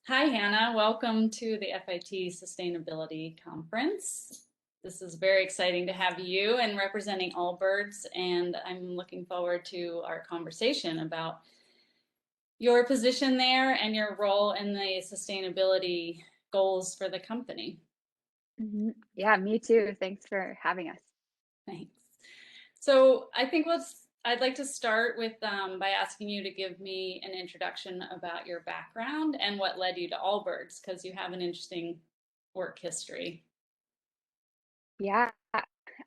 Hi, Hannah. Welcome to the FIT Sustainability Conference. This is very exciting to have you and representing Allbirds, and I'm looking forward to our conversation about your position there and your role in the sustainability goals for the company. Yeah, me too. Thanks for having us. Thanks. So I think I'd like to start with by asking you to give me an introduction about your background and what led you to Allbirds, because you have an interesting work history. Yeah.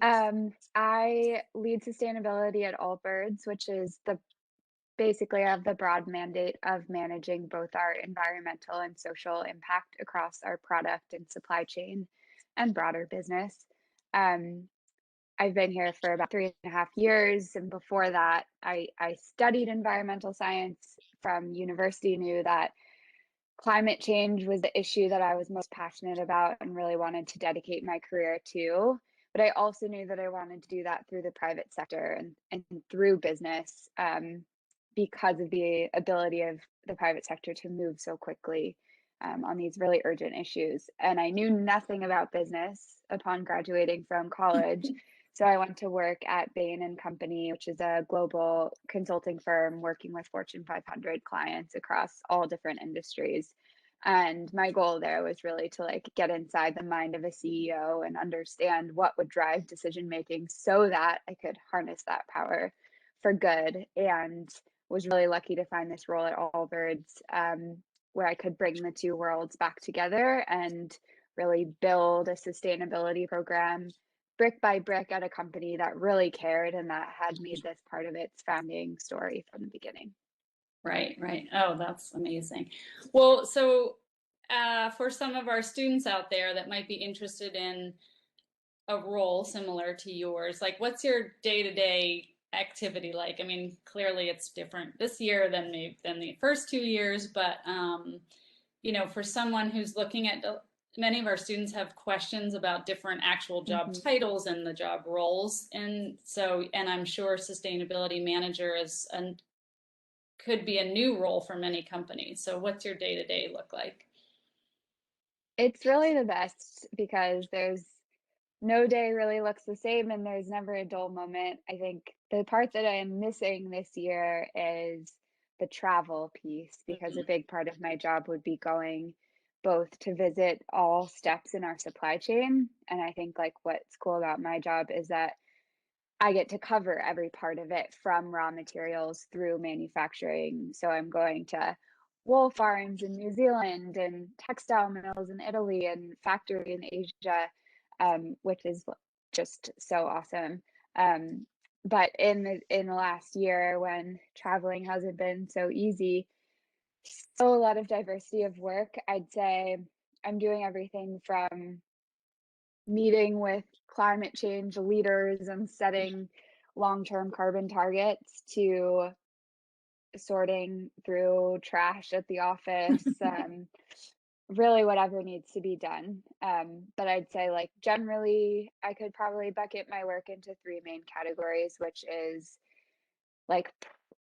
I lead sustainability at Allbirds, which is the basically I have the broad mandate of managing both our environmental and social impact across our product and supply chain and broader business. Um, I've been here for about 3.5 years, and before that, I studied environmental science from university, knew that climate change was the issue that I was most passionate about and really wanted to dedicate my career to. But I also knew that I wanted to do that through the private sector and through business because of the ability of the private sector to move so quickly on these really urgent issues. And I knew nothing about business upon graduating from college. So I went to work at Bain and Company, which is a global consulting firm working with Fortune 500 clients across all different industries. And my goal there was really to get inside the mind of a CEO and understand what would drive decision making so that I could harness that power for good. And was really lucky to find this role at Allbirds, where I could bring the two worlds back together and really build a sustainability program brick by brick at a company that really cared and that had made this part of its founding story from the beginning. Right, right. Oh, that's amazing. Well, so for some of our students out there that might be interested in a role similar to yours, like what's your day-to-day activity like? I mean, clearly it's different this year than the first 2 years, but for someone who's looking at many of our students have questions about different actual job Mhm. titles and the job roles, and I'm sure sustainability manager could be a new role for many companies. So what's your day-to-day look like? It's really the best because there's no day really looks the same and there's never a dull moment. I think the part that I am missing this year is the travel piece because a Mhm. big part of my job would be going both to visit all steps in our supply chain. And I think what's cool about my job is that I get to cover every part of it from raw materials through manufacturing. So I'm going to wool farms in New Zealand and textile mills in Italy and factory in Asia, which is just so awesome. But in the last year, when traveling hasn't been so easy, still a lot of diversity of work. I'd say I'm doing everything from meeting with climate change leaders and setting long-term carbon targets to sorting through trash at the office, really whatever needs to be done. But I'd say generally I could probably bucket my work into three main categories, which is like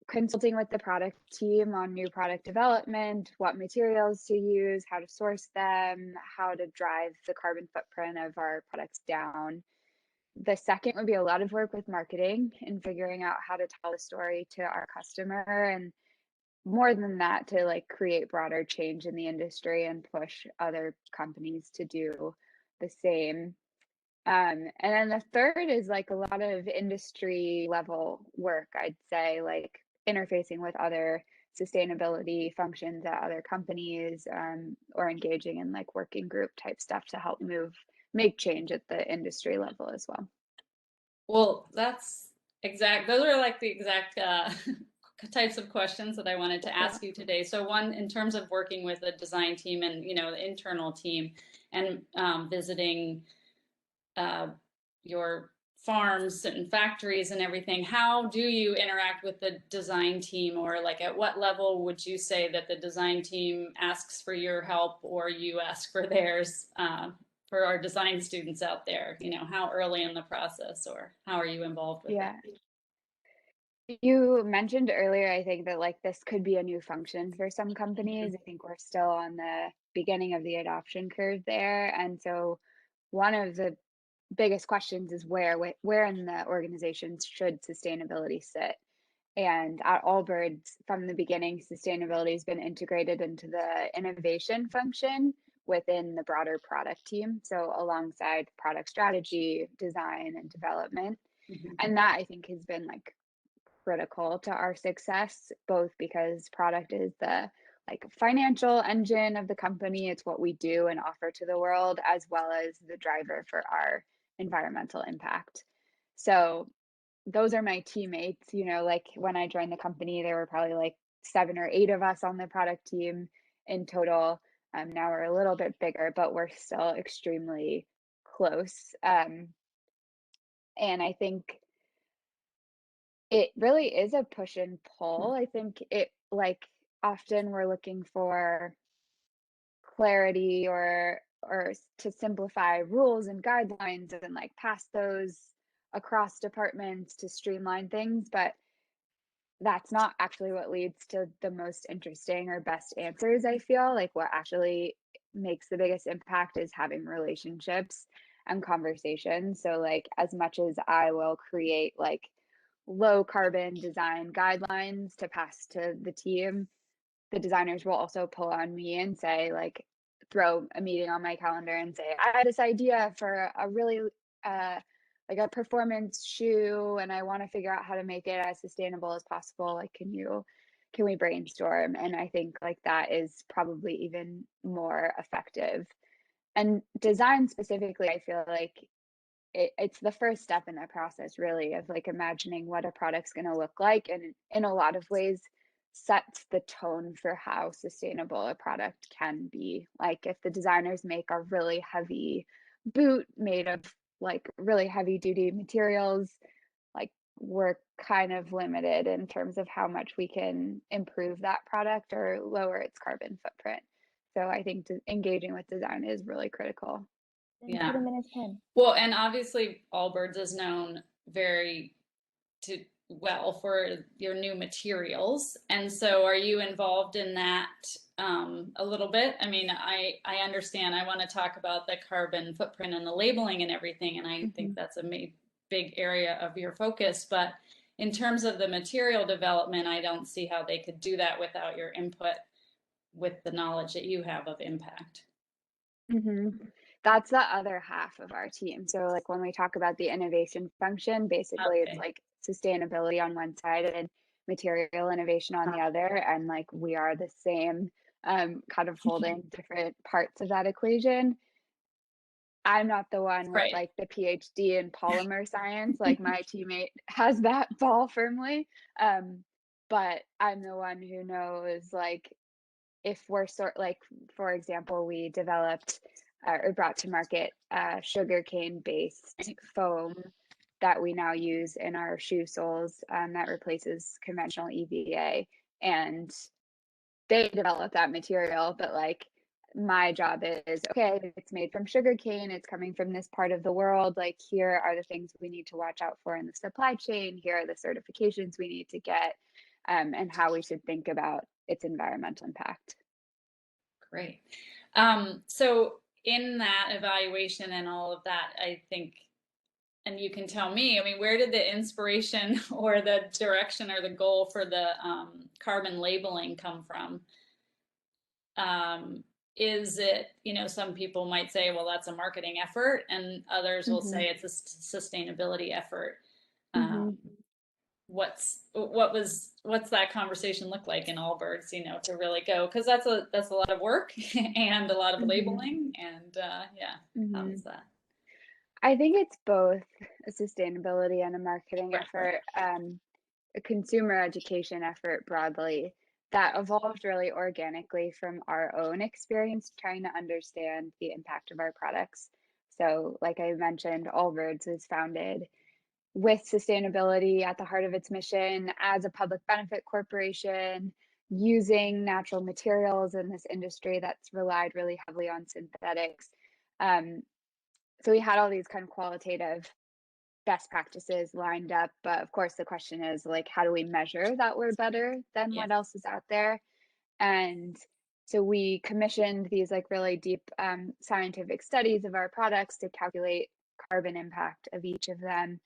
consulting with the product team on new product development, what materials to use, how to source them, how to drive the carbon footprint of our products down. The second would be a lot of work with marketing and figuring out how to tell the story to our customer, and more than that, to create broader change in the industry and push other companies to do the same. And then the third is a lot of industry level work, I'd say, interfacing with other sustainability functions at other companies, or engaging in working group type stuff to help make change at the industry level as well. Well, those are like the exact types of questions that I wanted to Cool. ask you today. So one, in terms of working with the design team and, the internal team and visiting uh, your farms and factories and everything, how do you interact with the design team, or like at what level would you say that the design team asks for your help or you ask for theirs, for our design students out there? How early in the process, or how are you involved with Yeah. that? You mentioned earlier, I think that like this could be a new function for some companies. I think we're still on the beginning of the adoption curve there. And so one of the biggest questions is where in the organizations should sustainability sit? And at Allbirds, from the beginning, sustainability has been integrated into the innovation function within the broader product team. So alongside product strategy, design, and development. Mhm. And that I think has been like critical to our success, both because product is the like financial engine of the company, it's what we do and offer to the world, as well as the driver for our environmental impact. So those are my teammates, like when I joined the company, there were probably like 7 or 8 of us on the product team in total. Now we're a little bit bigger, but we're still extremely close. And I think it really is a push and pull. I think it like often we're looking for clarity or to simplify rules and guidelines and like pass those across departments to streamline things, but that's not actually what leads to the most interesting or best answers, I feel. Like what actually makes the biggest impact is having relationships and conversations. So like as much as I will create like low carbon design guidelines to pass to the team, the designers will also pull on me and say like throw a meeting on my calendar and say I had this idea for a really uh like a performance shoe and I want to figure out how to make it as sustainable as possible. Like can we brainstorm? And I think like that is probably even more effective. And design specifically, I feel like it's the first step in the process really of like imagining what a product's going to look like, and in a lot of ways sets the tone for how sustainable a product can be. Like if the designers make a really heavy boot made of like really heavy duty materials, like we're kind of limited in terms of how much we can improve that product or lower its carbon footprint. So I think engaging with design is really critical. Then put Yeah. him in his pen. Well, and obviously Allbirds is known very well for your new materials. And so are you involved in that a little bit? I mean, I understand I want to talk about the carbon footprint and the labeling and everything, and I think that's a big area of your focus. But in terms of the material development, I don't see how they could do that without your input with the knowledge that you have of impact. That's the other half of our team. So, like when we talk about the innovation function, basically it's Okay. like sustainability on one side and material innovation on the other. And like we are the same, kind of holding different parts of that equation. I'm not the one with Right. like the PhD in polymer science. Like my teammate has that ball firmly. But I'm the one who knows like if we're like, for example, we developed or brought to market sugarcane based foam that we now use in our shoe soles, that replaces conventional EVA. And they developed that material, but like my job is okay, it's made from sugarcane, it's coming from this part of the world. Like, here are the things we need to watch out for in the supply chain. Here are the certifications we need to get, and how we should think about its environmental impact. Great. So in that evaluation and all of that, I think, and you can tell me, I mean, where did the inspiration or the direction or the goal for the carbon labeling come from? Is it, some people might say, well, that's a marketing effort, and others will say it's a sustainability effort. What's that conversation look like in Allbirds, to really go, because that's a lot of work and a lot of labeling, and yeah, how is that? I think it's both a sustainability and a marketing effort, a consumer education effort broadly that evolved really organically from our own experience trying to understand the impact of our products. So, like I mentioned, Allbirds was founded with sustainability at the heart of its mission as a public benefit corporation, using natural materials in this industry that's relied really heavily on synthetics. So we had all these kind of qualitative best practices lined up. But of course, the question is like, how do we measure that we're better than Yeah. what else is out there? And so we commissioned these like really deep scientific studies of our products to calculate carbon impact of each of them.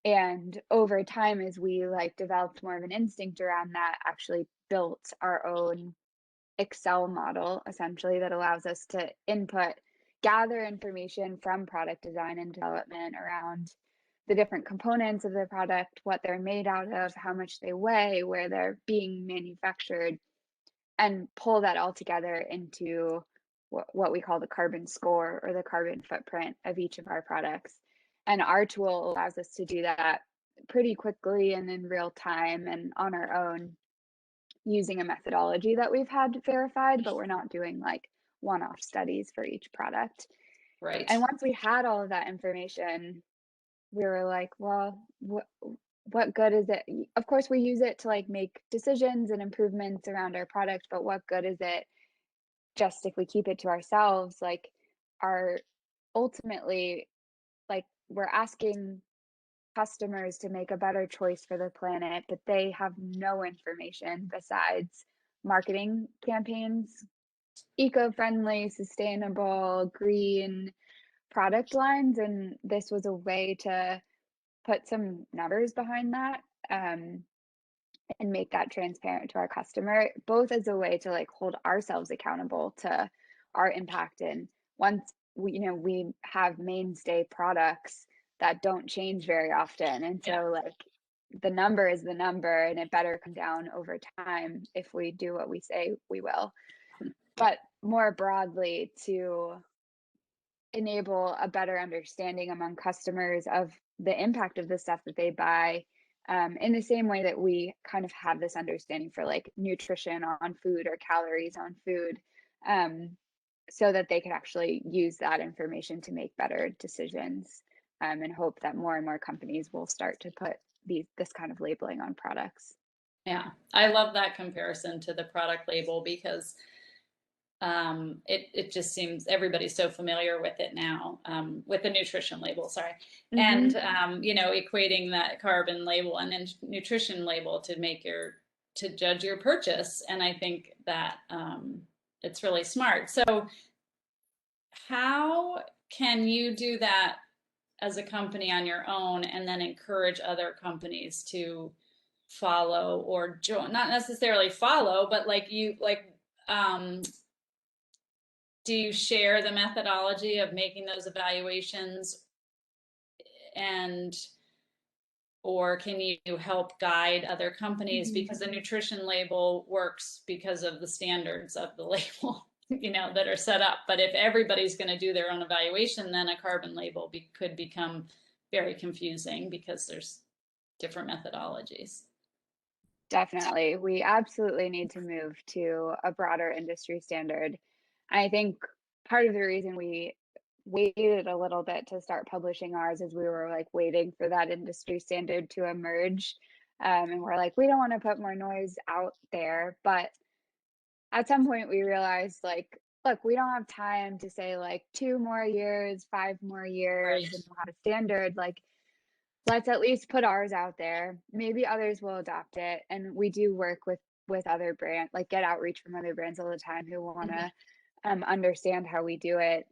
And over time, as we like developed more of an instinct around that, actually built our own Excel model essentially that allows us to gather information from product design and development around the different components of the product, what they're made out of, how much they weigh, where they're being manufactured, and pull that all together into what we call the carbon score or the carbon footprint of each of our products. And our tool allows us to do that pretty quickly and in real time and on our own using a methodology that we've had verified, but we're not doing like one-off studies for each product. Right. And once we had all of that information, we were like, well, what good is it? Of course, we use it to like make decisions and improvements around our product, but what good is it just if we keep it to ourselves? Like, our ultimately, like, we're asking customers to make a better choice for the planet, but they have no information besides marketing campaigns, eco-friendly, sustainable, green product lines. And this was a way to put some numbers behind that, and make that transparent to our customer, both as a way to like hold ourselves accountable to our impact. And once we have mainstay products that don't change very often. And Yeah. so like the number is the number and it better come down over time if we do what we say we will. But more broadly, to enable a better understanding among customers of the impact of the stuff that they buy, in the same way that we kind of have this understanding for like nutrition on food or calories on food, um, so that they could actually use that information to make better decisions, and hope that more and more companies will start to put this kind of labeling on products. Yeah. I love that comparison to the product label because it just seems everybody's so familiar with it now, with the nutrition label, sorry. Mm-hmm. And equating that carbon label and then nutrition label to judge your purchase. And I think that it's really smart. So how can you do that as a company on your own and then encourage other companies to follow or join, not necessarily follow, but um, do you share the methodology of making those evaluations, and or can you help guide other companies, Mm-hmm. because the nutrition label works because of the standards of the label that are set up, but if everybody's going to do their own evaluation, then a carbon label could become very confusing because there's different methodologies. Definitely. We absolutely need to move to a broader industry standard. I think part of the reason we waited a little bit to start publishing ours is we were like waiting for that industry standard to emerge. And we're like, we don't want to put more noise out there. But at some point, we realized like, look, we don't have time to say like 2 more years, 5 more years, Right. and we'll have a standard. Like, let's at least put ours out there. Maybe others will adopt it. And we do work with other brands, like get outreach from other brands all the time who want Mhm. to understand how we do it.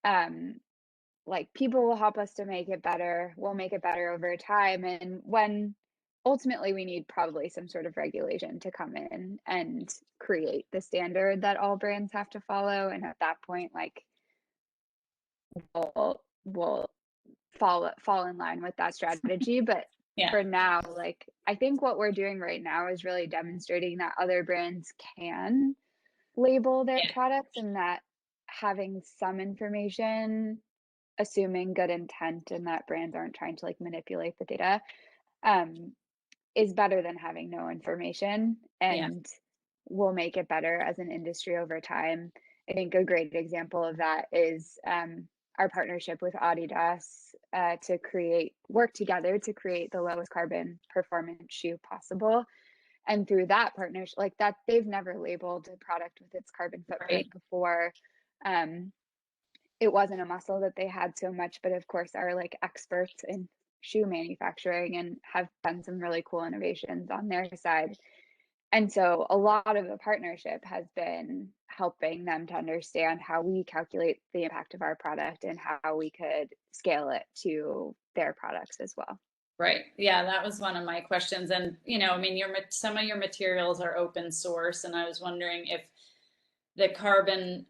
Um, like people will help us to make it better. We'll make it better over time. And when ultimately we need probably some sort of regulation to come in and create the standard that all brands have to follow. And at that point, like we'll fall in line with that strategy. But Yeah. for now, like I think what we're doing right now is really demonstrating that other brands can label their Yeah. products, and that having some information, assuming good intent and that brands aren't trying to like manipulate the data, um, is better than having no information, Yeah. and will make it better as an industry over time. I think a great example of that is our partnership with Adidas, to work together to create the lowest carbon performance shoe possible. And through that partnership, like that, they've never labeled a product with its carbon Right. footprint before. Um, it wasn't a muscle that they had so much, but of course, our like experts in shoe manufacturing and have done some really cool innovations on their side. And so a lot of the partnership has been helping them to understand how we calculate the impact of our product and how we could scale it to their products as well. Right. Yeah, that was one of my questions. And, I mean, some of your materials are open source, and I was wondering if the carbon,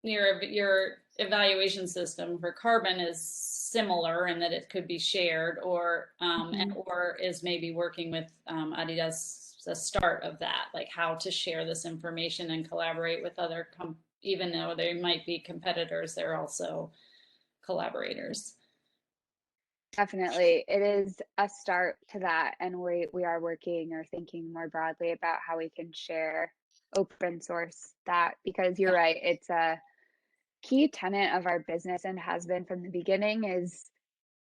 your evaluation system for carbon is similar and that it could be shared, or Mhm. or is maybe working with Adidas the start of that, like how to share this information and collaborate with other even though they might be competitors, they're also collaborators. Definitely. It is a start to that, and we are working or thinking more broadly about how we can share open source that, because you're right, it's a key tenet of our business and has been from the beginning. Is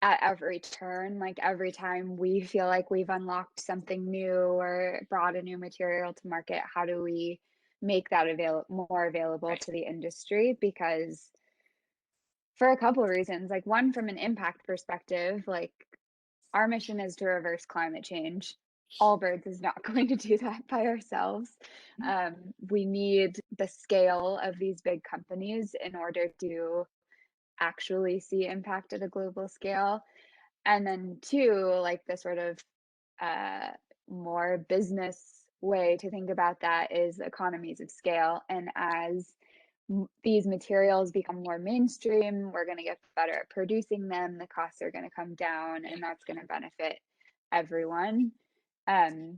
at every turn, like every time we feel like we've unlocked something new or brought a new material to market, how do we make that more available Right. to the industry? Because for a couple of reasons, like one, from an impact perspective, like our mission is to reverse climate change. Allbirds is not going to do that by ourselves. We need the scale of these big companies in order to actually see impact at a global scale. And then two, like the sort of uh, more business way to think about that is economies of scale. And as these materials become more mainstream, we're going to get better at producing them, the costs are going to come down, and that's going to benefit everyone. Um,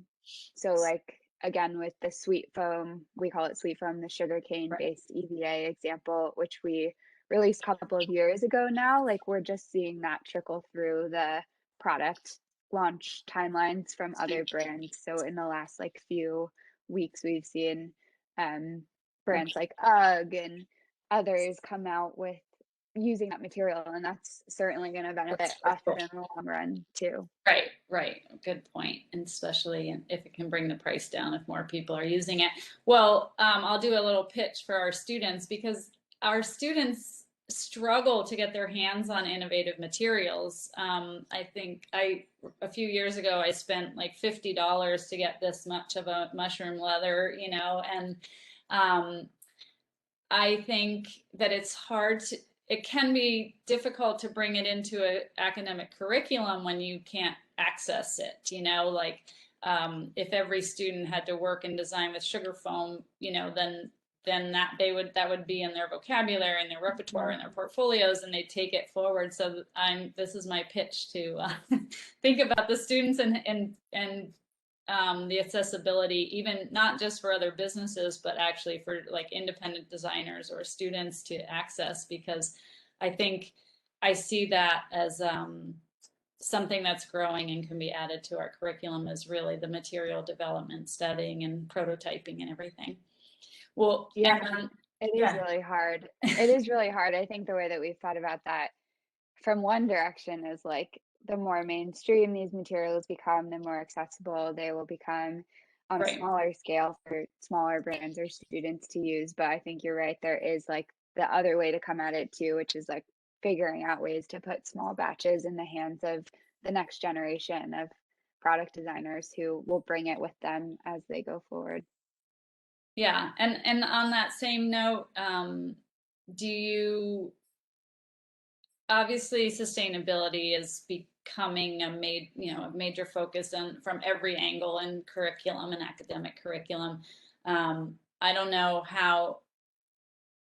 so like again with the sweet foam, we call it sweet foam, the sugarcane Right. based EVA example, which we released a couple of years ago now, like we're just seeing that trickle through the product launch timelines from other brands. So in the last like few weeks, we've seen um, brands like UGG and others come out with using that material, and that's certainly going to benefit us in the long run too. Right, right. Good point. And especially if it can bring the price down if more people are using it. Well, I'll do a little pitch for our students because our students struggle to get their hands on innovative materials. I think a few years ago, I spent like $50 to get this much of a mushroom leather, and um, I think that it can be difficult to bring it into an academic curriculum when you can't access it, like if every student had to work and design with sugar foam, then that would be in their vocabulary and their repertoire and their portfolios, and they take it forward. So this is my pitch to think about the students and the accessibility, even not just for other businesses, but actually for like independent designers or students to access, because I think I see that as something that's growing and can be added to our curriculum is really the material development, studying and prototyping and everything. Well, Yeah, and it is yeah, really hard. It is really hard. I think the way that we've thought about that from one direction is like the more mainstream these materials become, the more accessible they will become on a right. smaller scale for smaller brands or students to use. But I think you're right. There is like the other way to come at it too, which is like figuring out ways to put small batches in the hands of the next generation of product designers who will bring it with them as they go forward. Yeah, and on that same note, do you obviously sustainability is becoming a major focus from every angle in curriculum and academic curriculum. I don't know how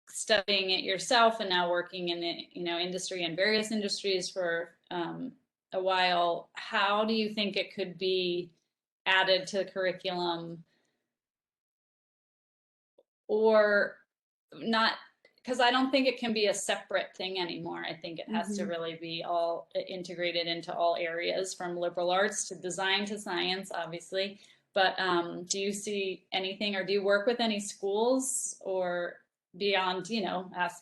studying it yourself and now working in the industry and various industries for a while. How do you think it could be added to the curriculum or not, because I don't think it can be a separate thing anymore. I think it has to Hmm. really be all integrated into all areas, from liberal arts to design to science, obviously. But do you see anything, or do you work with any schools or beyond,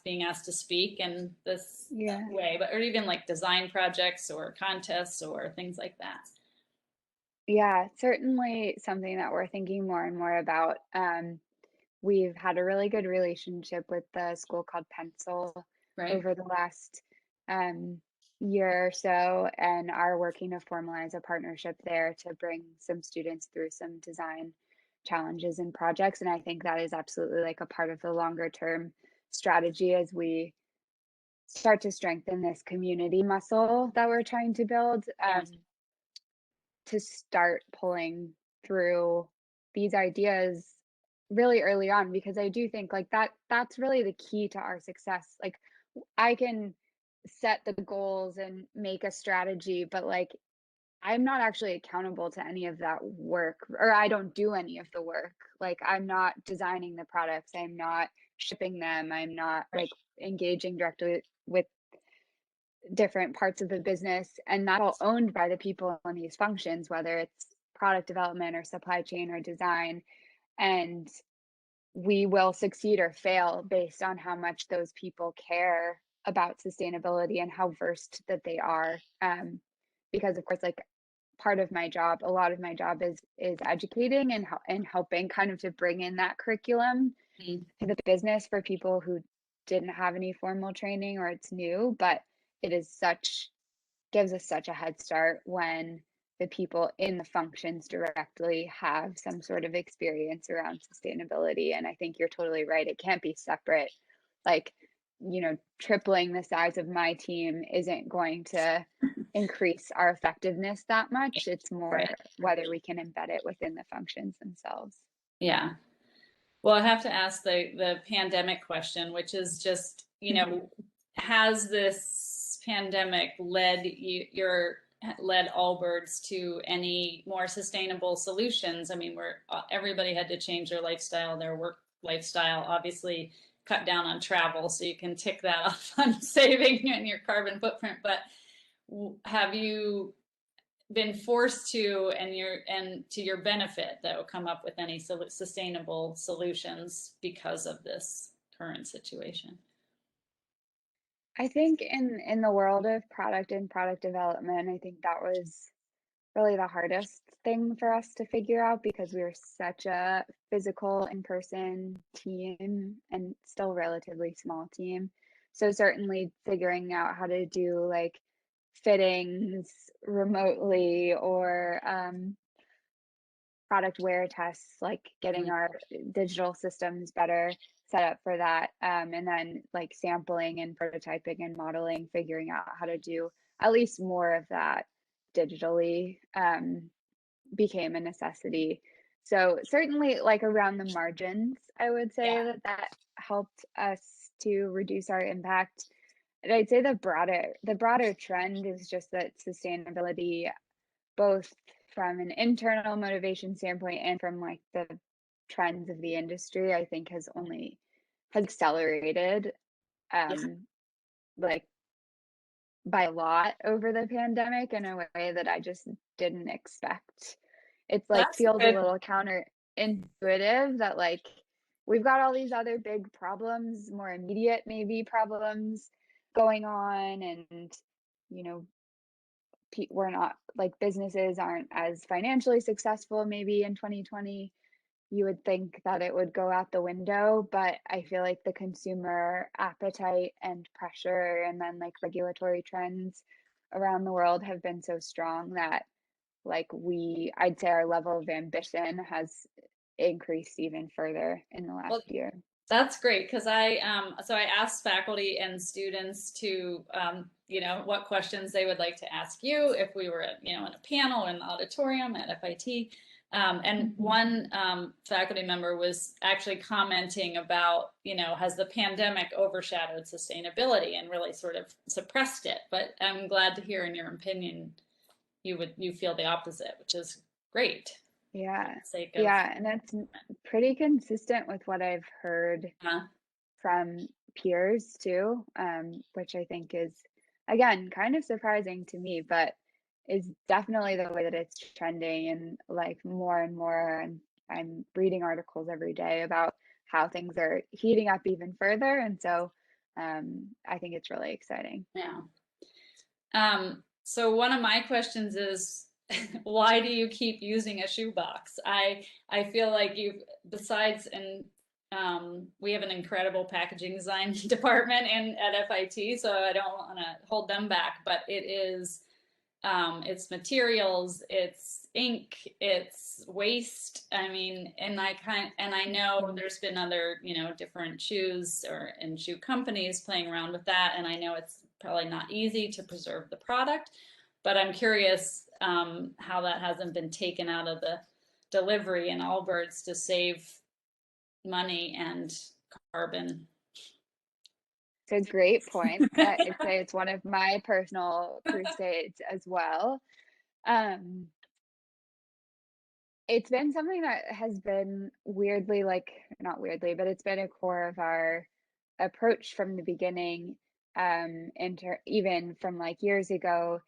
being asked to speak in this Yeah. way, but or even like design projects or contests or things like that? Yeah, certainly something that we're thinking more and more about. We've had a really good relationship with the school called Pencil Right. over the last um, year or so and are working to formalize a partnership there to bring some students through some design challenges and projects. And I think that is absolutely like a part of the longer term strategy as we start to strengthen this community muscle that we're trying to build, Yes. to start pulling through these ideas really early on, because I do think like that's really the key to our success. Like I can set the goals and make a strategy, but like I'm not actually accountable to any of that work, or I don't do any of the work. Like I'm not designing the products, I'm not shipping them, I'm not Right. like engaging directly with different parts of the business, and that's all owned by the people in these functions, whether it's product development or supply chain or design. And we will succeed or fail based on how much those people care about sustainability and how versed that they are. Because of course, like part of my job, a lot of my job is educating and helping kind of to bring in that curriculum Mm. to the business for people who didn't have any formal training or it's new. But it is such gives us such a head start when the people in the functions directly have some sort of experience around sustainability. And I think you're totally right. It can't be separate. Like, tripling the size of my team isn't going to increase our effectiveness that much. It's Right. more whether we can embed it within the functions themselves. Yeah. Well, I have to ask the pandemic question, which is just, has this pandemic led Allbirds to any more sustainable solutions? I mean, everybody had to change their lifestyle, their work lifestyle, obviously cut down on travel, so you can tick that off on saving in your carbon footprint. But have you been forced to, and to your benefit though, come up with any sustainable solutions because of this current situation? I think in the world of product and product development, I think that was really the hardest thing for us to figure out because we were such a physical in-person team and still relatively small team. So certainly figuring out how to do like fittings remotely or product wear tests, like getting Mm. our digital systems better set up for that. And then like sampling and prototyping and modeling, figuring out how to do at least more of that digitally, became a necessity. So certainly like around the margins, I would say Yeah. that helped us to reduce our impact. And I'd say the broader trend is just that sustainability, both from an internal motivation standpoint and from like the trends of the industry, I think has accelerated, Yeah. um like by a lot over the pandemic in a way that I just didn't expect. It's like That's feels a good. little counterintuitive that like we've got all these other big problems, more immediate maybe problems going on, and you know we're not like businesses aren't as financially successful maybe in 2020. You would think that it would go out the window, but I feel like the consumer appetite and pressure and then like regulatory trends around the world have been so strong that like I'd say our level of ambition has increased even further in the Well, last year. that's great because I asked faculty and students to what questions they would like to ask you if we were in a panel in the auditorium at FIT. And Mhm. one faculty member was actually commenting about, has the pandemic overshadowed sustainability and really sort of suppressed it? But I'm glad to hear in your opinion, you feel the opposite, which is great for Yeah. the sake of, Yeah, and that's pretty consistent with what I've heard uh, from peers too, which I think is, again, kind of surprising to me, but is definitely the way that it's trending and like more and more. And I'm reading articles every day about how things are heating up even further. And so I think it's really exciting. yeah. So one of my questions is, why do you keep using a shoebox? I feel like besides, and we have an incredible packaging design department at FIT, so I don't want to hold them back, but it's materials, it's ink, it's waste. I mean, and I know there's been other, different shoes and shoe companies playing around with that, and I know it's probably not easy to preserve the product, but I'm curious how that hasn't been taken out of the delivery in Allbirds to save money and carbon. It's a great point. I'd say it's one of my personal crusades as well. Um, it's been something that has been weirdly, like, not weirdly, but it's been a core of our approach from the beginning, even from like years ago,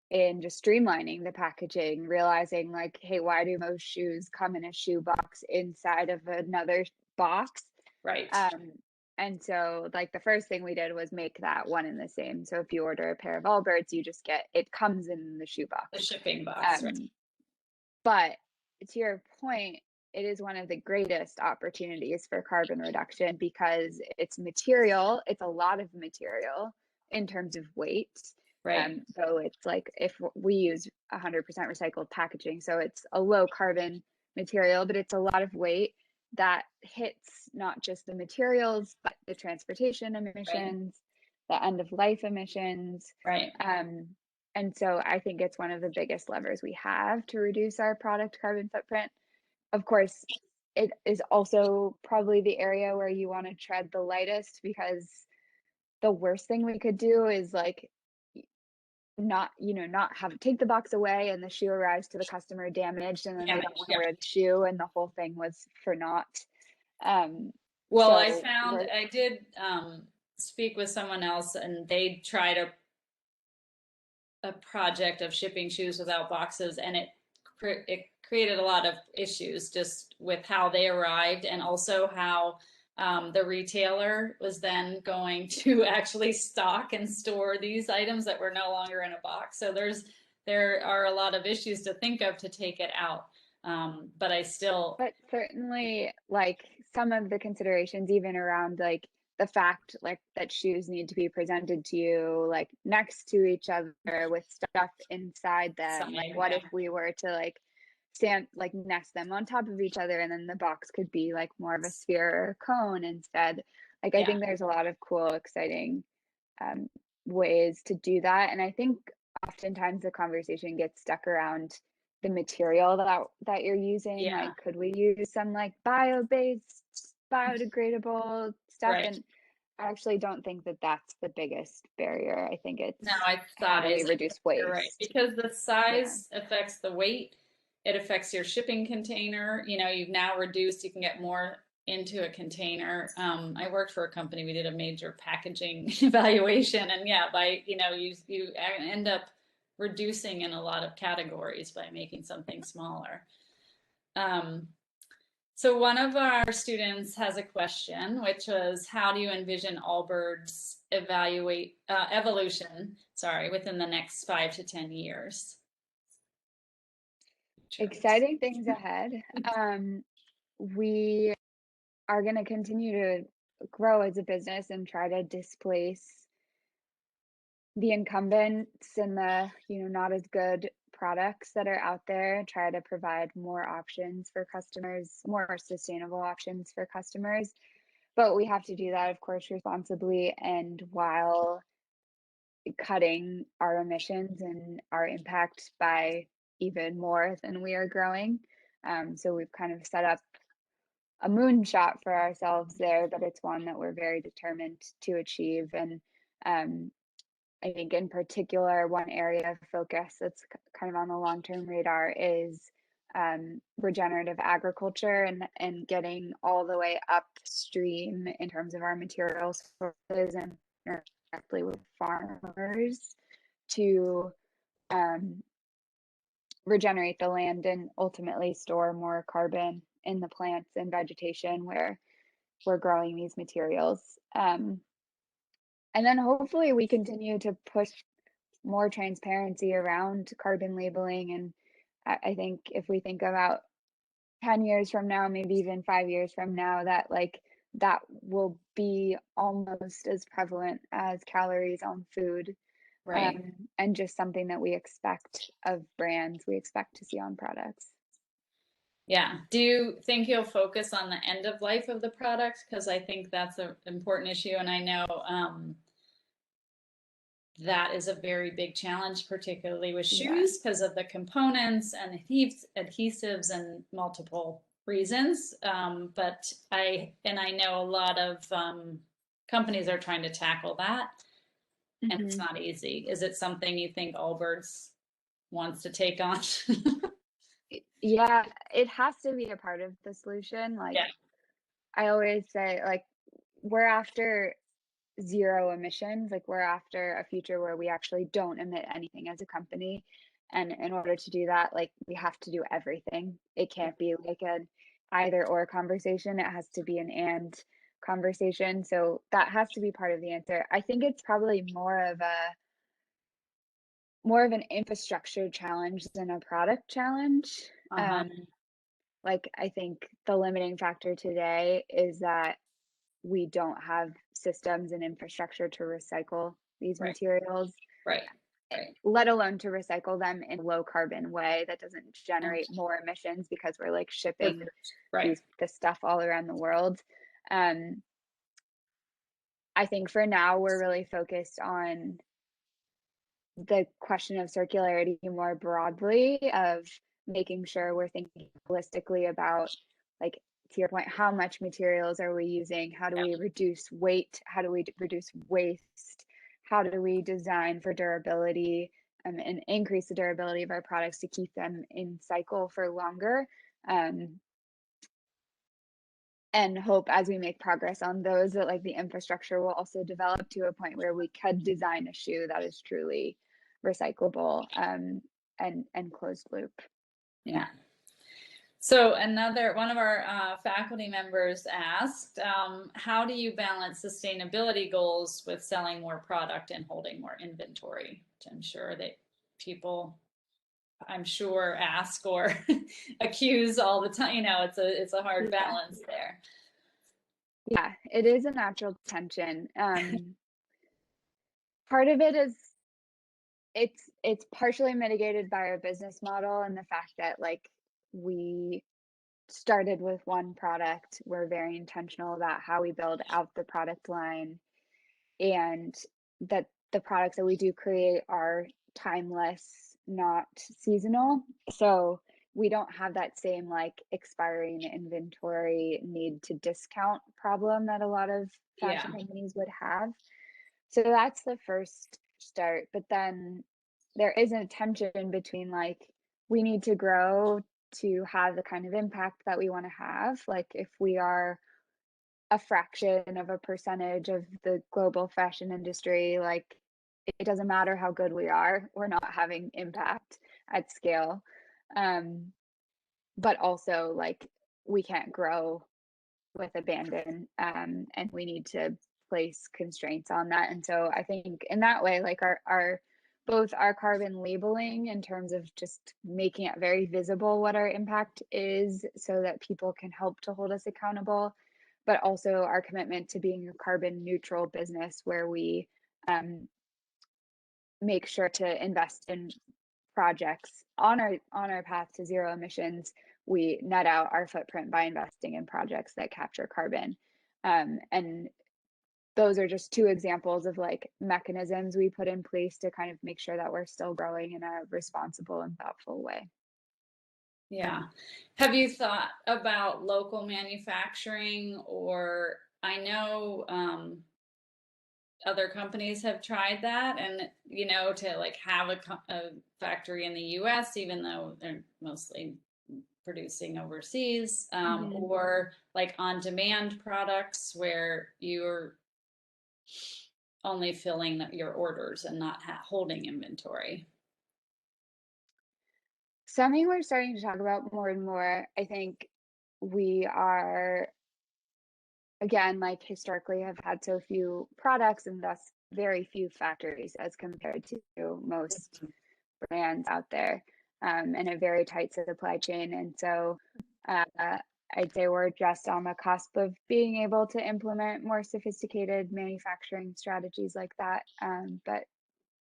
in just streamlining the packaging, realizing like, hey, why do most shoes come in a shoe box inside of another box? Right. And so like the first thing we did was make that one and the same. So if you order a pair of Allbirds, you just get, it comes in the shoe box. The shipping box, right. But to your point, it is one of the greatest opportunities for carbon reduction because it's material. It's a lot of material in terms of weight. Right. So it's like if we use 100% recycled packaging, so it's a low carbon material, but it's a lot of weight that hits not just the materials, but the transportation emissions, the end of life emissions. Right. And so I think it's one of the biggest levers we have to reduce our product carbon footprint. Of course, it is also probably the area where you want to tread the lightest, because the worst thing we could do is like not have take the box away and the shoe arrives to the customer damaged, and then they don't want to wear the shoe and the whole thing was for naught. Well, So I did speak with someone else, and they tried a project of shipping shoes without boxes, and it created a lot of issues just with how they arrived, and also how the retailer was then going to actually stock and store these items that were no longer in a box. So there are a lot of issues to think of to take it out. But certainly like some of the considerations even around like the fact like that shoes need to be presented to you like next to each other with stuff inside them. Like what if we were to like nest them on top of each other, and then the box could be like more of a sphere or a cone instead. Like I think there's a lot of cool, exciting ways to do that. And I think oftentimes the conversation gets stuck around the material that you're using. Like, could we use some like bio-based, biodegradable stuff? And I actually don't think that that's the biggest barrier. I think it's how do we reduce waste? Right, because the size affects the weight. It affects your shipping container. You've now reduced, you can get more into a container. I worked for a company, we did a major packaging evaluation, and you end up reducing in a lot of categories by making something smaller. So one of our students has a question, which was, how do you envision Allbirds evolution, within the next 5 to 10 years? Exciting things ahead. We are going to continue to grow as a business and try to displace the incumbents and the not as good products that are out there, try to provide more options for customers, more sustainable options for customers. But we have to do that, of course, responsibly and while cutting our emissions and our impact by even more than we are growing. So we've kind of set up a moonshot for ourselves there, but it's one that we're very determined to achieve. And I think in particular, one area of focus that's kind of on the long-term radar is regenerative agriculture and getting all the way upstream in terms of our material sources and directly with farmers to regenerate the land and ultimately store more carbon in the plants and vegetation where we're growing these materials. And then hopefully we continue to push more transparency around carbon labeling. And I think if we think about 10 years from now, maybe even 5 years from now, that like that will be almost as prevalent as calories on food, Right. and just something that we expect of brands, we expect to see on products. Yeah. Do you think you'll focus on the end of life of the product? Because I think that's an important issue, and I know that is a very big challenge, particularly with Yeah. shoes, because of the components and adhesives and multiple reasons. But I know a lot of companies are trying to tackle that, and it's Hmm. not easy. Is it something you think Allbirds wants to take on? Yeah, it has to be a part of the solution. Yeah. Like I always say, like we're after zero emissions, like we're after a future where we actually don't emit anything as a company. And in order to do that, like we have to do everything. It can't be like an either or conversation. It has to be an and conversation. So that has to be part of the answer. I think it's probably more of an infrastructure challenge than a product challenge. Uh-huh. Um, like I think the limiting factor today is that we don't have systems and infrastructure to recycle these Right. materials, Right. Right. let alone to recycle them in a low carbon way that doesn't Oh, generate more emissions because we're like shipping perfect. Right. this stuff all around the world. Um, I think for now we're really focused on the question of circularity more broadly, of making sure we're thinking holistically about, like, to your point, how much materials are we using? How do Yeah. we reduce weight? How do we reduce waste? How do we design for durability, and increase the durability of our products to keep them in cycle for longer? Um, and hope as we make progress on those that like the infrastructure will also develop to a point where we could design a shoe that is truly recyclable, and closed loop. Yeah. So another one of our faculty members asked, how do you balance sustainability goals with selling more product and holding more inventory? Which I'm sure that people, I'm sure, ask or accuse all the time. You know, it's a hard Yeah, balance there. yeah, it is a natural tension. Part of it is it's partially mitigated by our business model and the fact that like we started with one product. We're very intentional about how we build out the product line, and that the products that we do create are timeless, not seasonal. So we don't have that same like expiring inventory need to discount problem that a lot of Yeah. fashion companies would have. So that's the first start. But then there is a tension between like we need to grow to have the kind of impact that we want to have. Like if we are a fraction of a percentage of the global fashion industry, like it doesn't matter how good we are, we're not having impact at scale. Um, but also like we can't grow with abandon, and we need to place constraints on that. And so I think in that way, like our both our carbon labeling in terms of just making it very visible what our impact is so that people can help to hold us accountable, but also our commitment to being a carbon neutral business where we, make sure to invest in projects on our path to zero emissions. We net out our footprint by investing in projects that capture carbon. And those are just two examples of like mechanisms we put in place to kind of make sure that we're still growing in a responsible and thoughtful way. Yeah. Have you thought about local manufacturing? Or I know other companies have tried that, and you know, to like have a factory in the US, even though they're mostly producing overseas, Mhm. or like on demand products where you're only filling your orders and not holding inventory. Something we're starting to talk about more and more. I think we are, again, like historically have had so few products and thus very few factories as compared to most brands out there, and a very tight supply chain. And so I'd say we're just on the cusp of being able to implement more sophisticated manufacturing strategies like that, but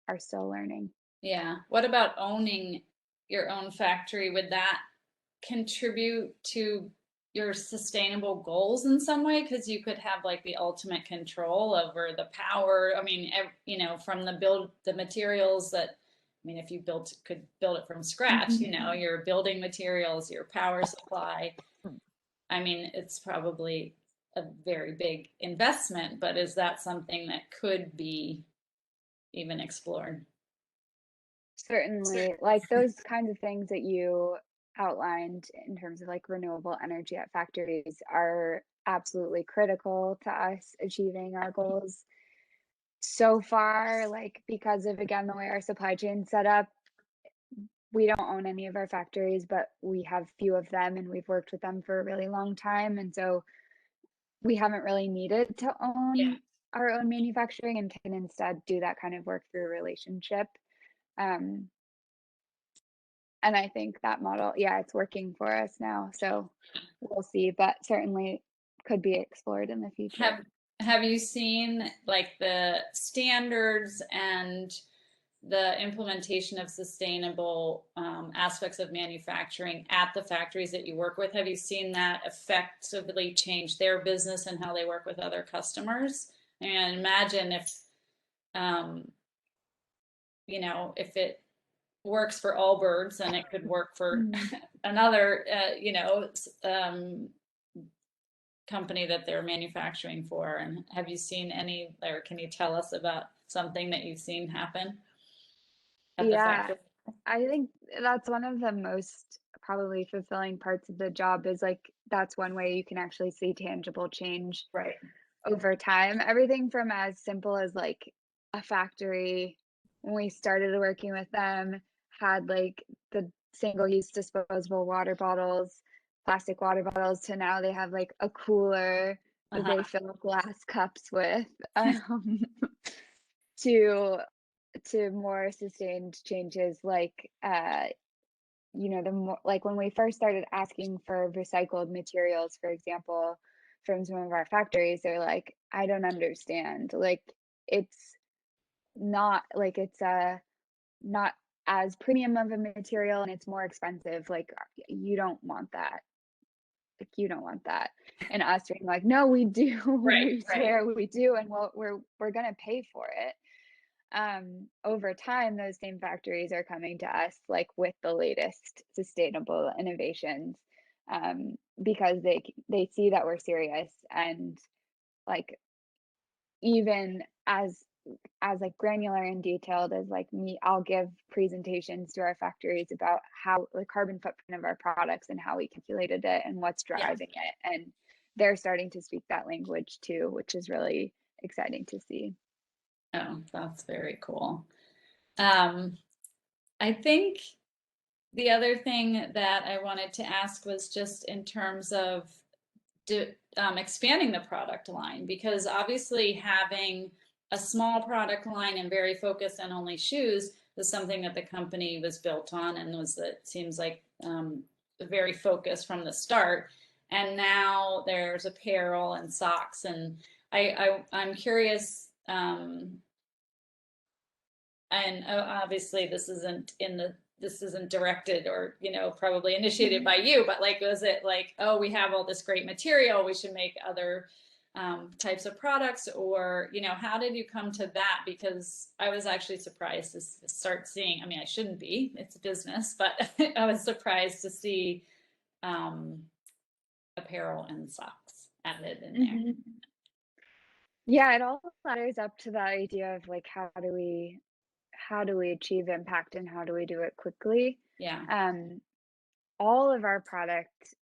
are still learning. Yeah. What about owning your own factory? Would that contribute to your sustainable goals in some way? Because you could have like the ultimate control over the power. I mean, from the materials that, I mean, if you could build it from scratch, your building materials, your power supply. I mean, it's probably a very big investment, but is that something that could be even explored? Certainly, like those kinds of things that you outlined in terms of like renewable energy at factories are absolutely critical to us achieving our goals. So far, like because of again the way our supply chain's set up, we don't own any of our factories, but we have few of them and we've worked with them for a really long time. And so we haven't really needed to Yeah. own our own manufacturing and can instead do that kind of work through a relationship. Um, and I think that model, yeah, it's working for us now. So we'll see, but certainly could be explored in the future. Have you seen like the standards and the implementation of sustainable aspects of manufacturing at the factories that you work with? Have you seen that effectively change their business and how they work with other customers? And imagine um, if it works for Allbirds, and it could work for Mm. another, company that they're manufacturing for. And have you seen any, or can you tell us about something that you've seen happen at the Yeah, factory? I think that's one of the most probably fulfilling parts of the job is like that's one way you can actually see tangible change Right. over time. Everything from as simple as like a factory when we started working with them had like the single-use disposable water bottles, plastic water bottles, to now they have like a cooler that they Uh-huh. fill glass cups with, to more sustained changes like the more like when we first started asking for recycled materials, for example, from some of our factories, they're like, I don't understand. Like it's not like it's not as premium of a material and it's more expensive. Like you don't want that. Like you don't want that. And us being like, no, we do. Right, We right. swear we do, and we're gonna pay for it. Over time, those same factories are coming to us like with the latest sustainable innovations, because they see that we're serious and like even as like granular and detailed as like me, I'll give presentations to our factories about how the carbon footprint of our products and how we calculated it and what's Yeah. driving it, and they're starting to speak that language too, which is really exciting to see. Oh, that's very cool. Um, I think the other thing that I wanted to ask was just in terms of expanding the product line, because obviously having a small product line and very focused on only shoes was something that the company was built on, and it seems like very focused from the start. And now there's apparel and socks, and I'm curious. And obviously this isn't directed or probably initiated by you, but like, was it like, oh, we have all this great material, we should make other types of products, or how did you come to that? Because I was actually surprised to start seeing, I mean, I shouldn't be, it's a business, but I was surprised to see um, apparel and socks added in there. Mhm. Yeah, it all ladders up to the idea of like how do we achieve impact and how do we do it quickly? Yeah. Um, all of our product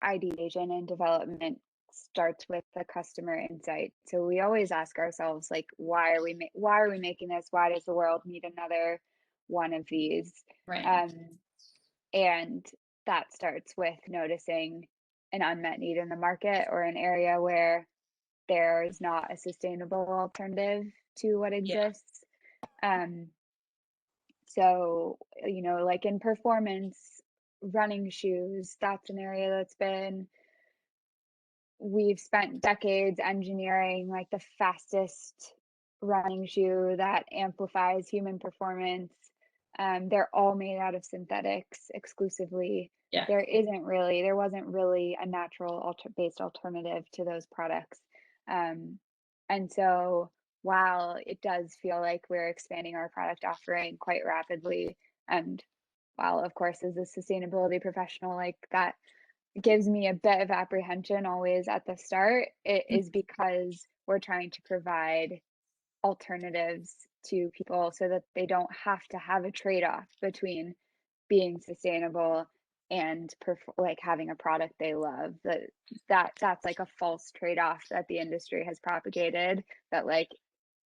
ideation and development starts with the customer insight. So we always ask ourselves like, why are we making this? Why does the world need another one of these? Right. Um, and that starts with noticing an unmet need in the market or an area where there is not a sustainable alternative to what Yeah. exists. Um, so, like in performance, running shoes, that's an area we've spent decades engineering like the fastest running shoe that amplifies human performance. They're all made out of synthetics exclusively. Yeah. There wasn't really a natural based alternative to those products. And so while it does feel like we're expanding our product offering quite rapidly, and while of course as a sustainability professional, like that gives me a bit of apprehension always at the start, it is because we're trying to provide alternatives to people so that they don't have to have a trade-off between being sustainable and like having a product they love. That's like a false trade-off that the industry has propagated, that like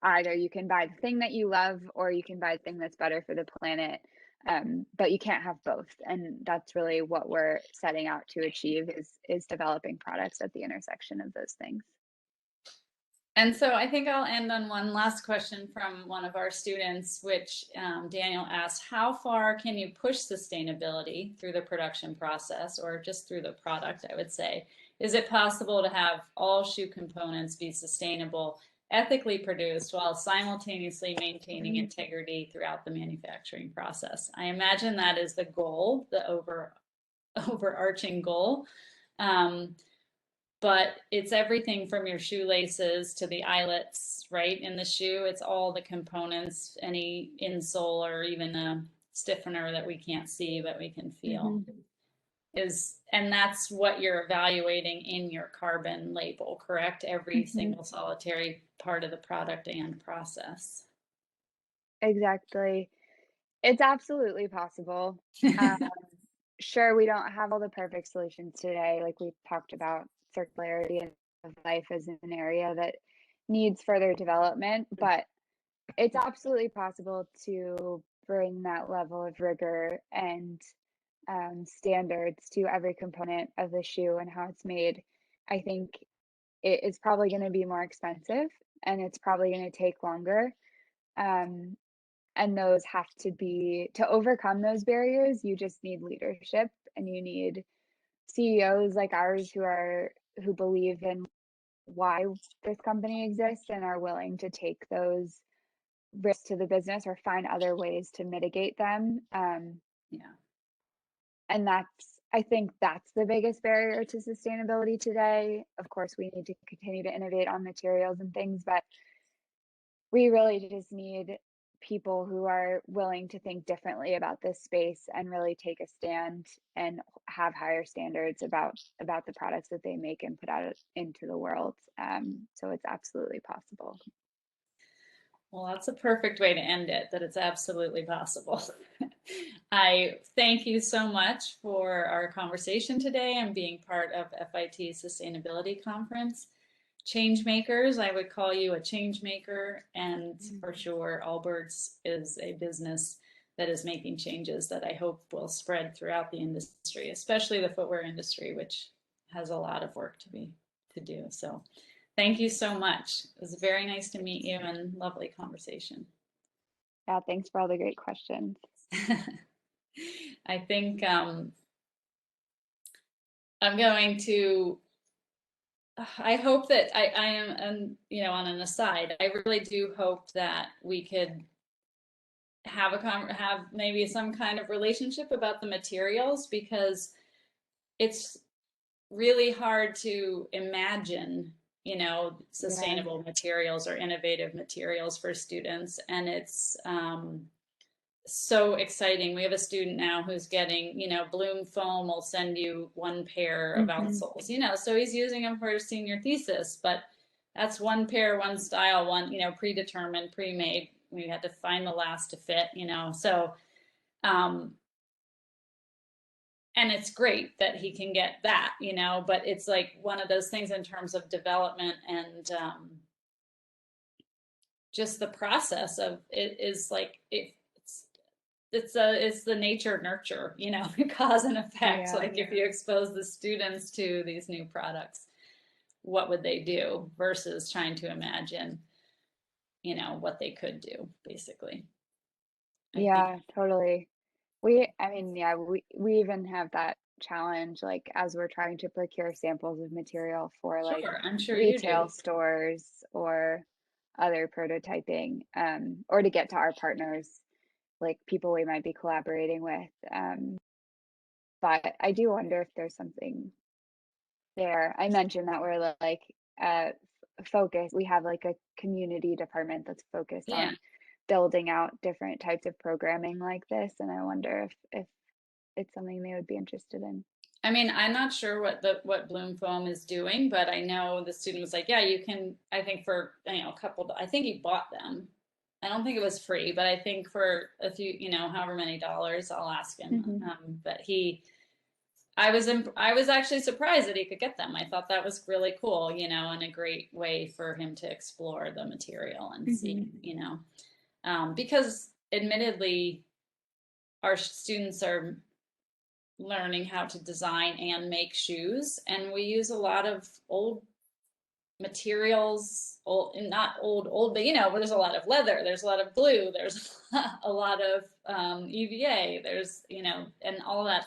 either you can buy the thing that you love or you can buy the thing that's better for the planet. But you can't have both, and that's really what we're setting out to achieve, is developing products at the intersection of those things. And so I think I'll end on one last question from one of our students, which Daniel asked: how far can you push sustainability through the production process, or just through the product, I would say? Is it possible to have all shoe components be sustainable, ethically produced, while simultaneously maintaining integrity throughout the manufacturing process? I imagine that is the goal, the overarching goal. But it's everything from your shoelaces to the eyelets, right, in the shoe. It's all the components, any insole or even a stiffener that we can't see but we can feel. And that's what you're evaluating in your carbon label, correct? Every single solitary part of the product and process. Exactly. It's absolutely possible. Sure, we don't have all the perfect solutions today. Like we talked about, circularity of life is an area that needs further development, but it's absolutely possible to bring that level of rigor and standards to every component of the shoe and how it's made. I think it is probably going to be more expensive, and it's probably going to take longer. Um, and those have to overcome those barriers, you just need leadership, and you need CEOs like ours who believe in why this company exists and are willing to take those risks to the business or find other ways to mitigate them. Yeah. And I think that's the biggest barrier to sustainability today. Of course, we need to continue to innovate on materials and things, but we really just need people who are willing to think differently about this space and really take a stand and have higher standards about the products that they make and put out into the world. So it's absolutely possible. Well, that's a perfect way to end it, that it's absolutely possible. I thank you so much for our conversation today and being part of FIT's Sustainability Conference. Changemakers, I would call you a change maker, and for sure Allbirds is a business that is making changes that I hope will spread throughout the industry, especially the footwear industry, which has a lot of work to do. So thank you so much. It was very nice to meet you and lovely conversation. Yeah, thanks for all the great questions. I think I'm going to I hope that I am, you know, on an aside, I really do hope that we could have maybe some kind of relationship about the materials, because it's really hard to imagine, you know, sustainable materials or innovative materials for students. And it's so exciting. We have a student now who's getting, you know, Bloom Foam will send you one pair of outsoles, you know, so he's using them for his senior thesis, but that's one pair, one style, one, you know, predetermined, pre-made. We had to find the last to fit, you know, so, and it's great that he can get that, you know, but it's like one of those things in terms of development and just the process of it is like, it's the nature nurture, you know, cause and effect. Like if you expose the students to these new products, what would they do versus trying to imagine, you know, what they could do, basically. Yeah, totally. I mean, yeah, we even have that challenge, like, as we're trying to procure samples of material for, like, Sure, I'm sure you retail do. stores or other prototyping, or to get to our partners, like, people we might be collaborating with, but I do wonder if there's something there. I mentioned that we're, like, focused we have, like, a community department that's focused Yeah. on building out different types of programming like this, and I wonder if it's something they would be interested in. I mean, I'm not sure what Bloom Foam is doing, but I know the student was like, yeah, you can, I think for, a couple, I think he bought them. I don't think it was free, but I think for a few, however many dollars, I'll ask him. Mhm, But I was actually surprised that he could get them. I thought that was really cool, and a great way for him to explore the material and mhm, see, because admittedly, our students are learning how to design and make shoes, and we use a lot of old materials, old, not old, but there's a lot of leather, there's a lot of glue, there's a lot of EVA, there's and all that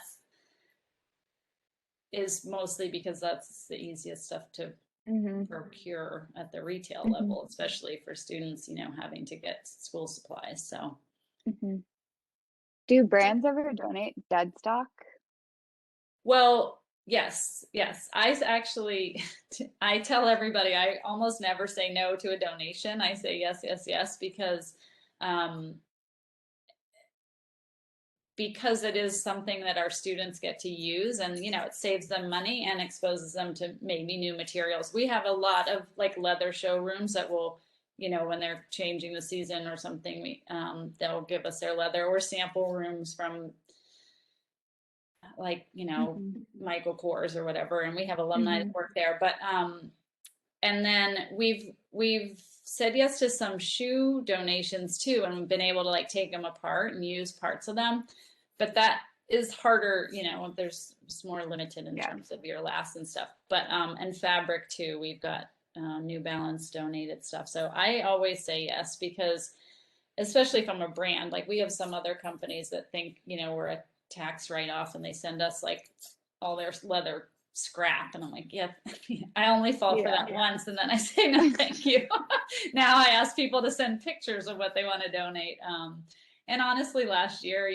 is mostly because that's the easiest stuff to mhm, procure at the retail mhm, level, especially for students, having to get school supplies. So, mhm. Do brands ever donate dead stock? well, yes, yes. I actually, I tell everybody I almost never say no to a donation. I say yes, yes, yes, um, because it is something that our students get to use, and it saves them money and exposes them to maybe new materials. We have a lot of like leather showrooms that will, when they're changing the season or something, they'll give us their leather, or sample rooms from like Mhm, Michael Kors or whatever, and we have alumni that mhm, work there. But and then we've said yes to some shoe donations too, and we've been able to like take them apart and use parts of them. But that is harder, there's it's more limited in yeah, terms of your lasts and stuff. But and fabric too. We've got New Balance donated stuff. So I always say yes, because especially from a brand, like we have some other companies that think, we're a tax write-off, and they send us like all their leather scrap, and I'm like, yeah, I only fall for yeah. that once, and then I say no thank you. Now I ask people to send pictures of what they want to donate. And honestly, last year,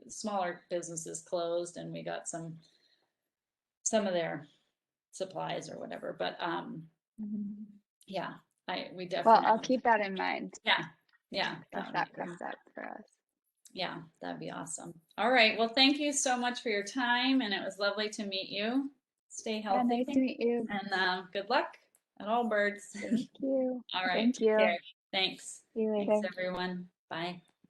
smaller businesses closed, and we got some of their supplies or whatever. But Mhm. yeah, we Well, I'll definitely, keep that in mind yeah, yeah, if that would be that great. comes up for us. Yeah, that'd be awesome. All right. Well, thank you so much for your time, and it was lovely to meet you. Stay Yeah, healthy, nice to meet you. and good luck at Allbirds. Thank you. All right. Thank Take you. care. Thanks. See you Thanks, later. everyone. Bye.